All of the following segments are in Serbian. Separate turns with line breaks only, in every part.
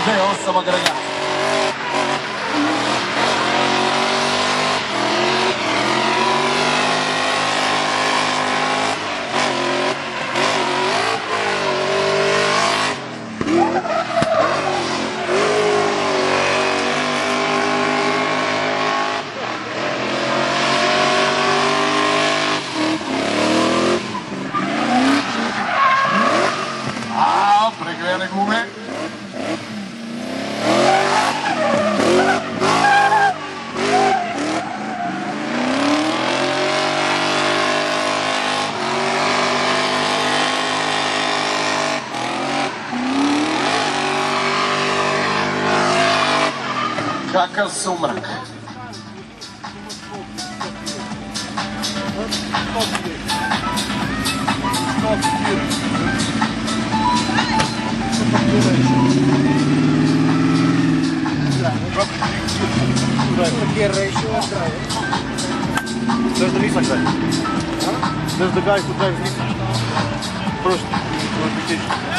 V8 agregat. Pregrejane gume. Kakav sumrak.
There's the Nissan guy. There's the guy who drives Nissan. First notification.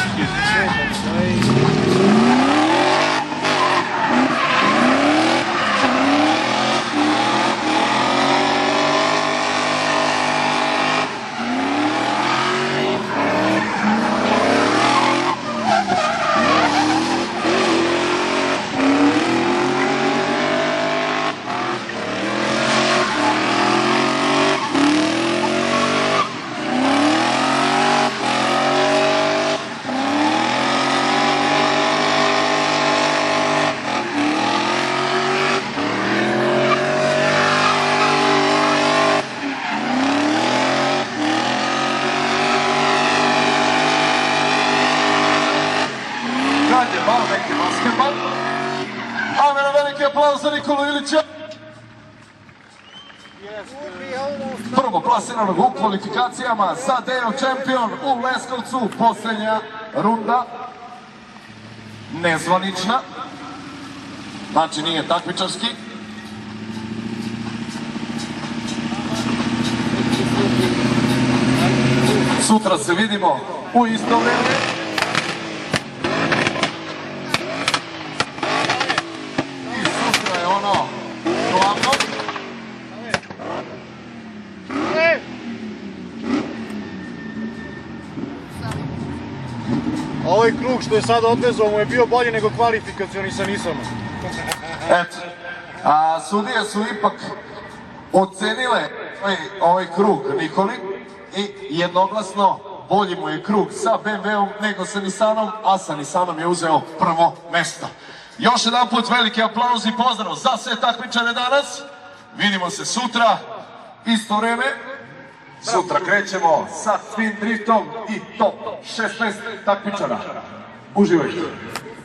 Malo neki basketbal. Ajme na veliki aplauz za Nikolu Ilića. Prvo plasiranog u kvalifikacijama za Day of Champion u Leskovcu. Posljednja runda. Nezvanična. Znači nije takmičarski. Sutra se vidimo u isto vreme. Ovaj krug što je sada odvezao mu je bio bolji nego kvalifikacioni sa Nissanom.
Eto, a sudije su ipak ocenile ovaj krug Nikoli i jednoglasno bolji mu je krug sa BMW-om nego sa Nissanom, a sa Nissanom je uzeo prvo mesto. Još jedan put veliki aplauz i pozdrav za sve takmičare danas. Vidimo se sutra, isto vreme. Sutra krećemo sa Twin Driftom i top 16 takmičara. Uživajte!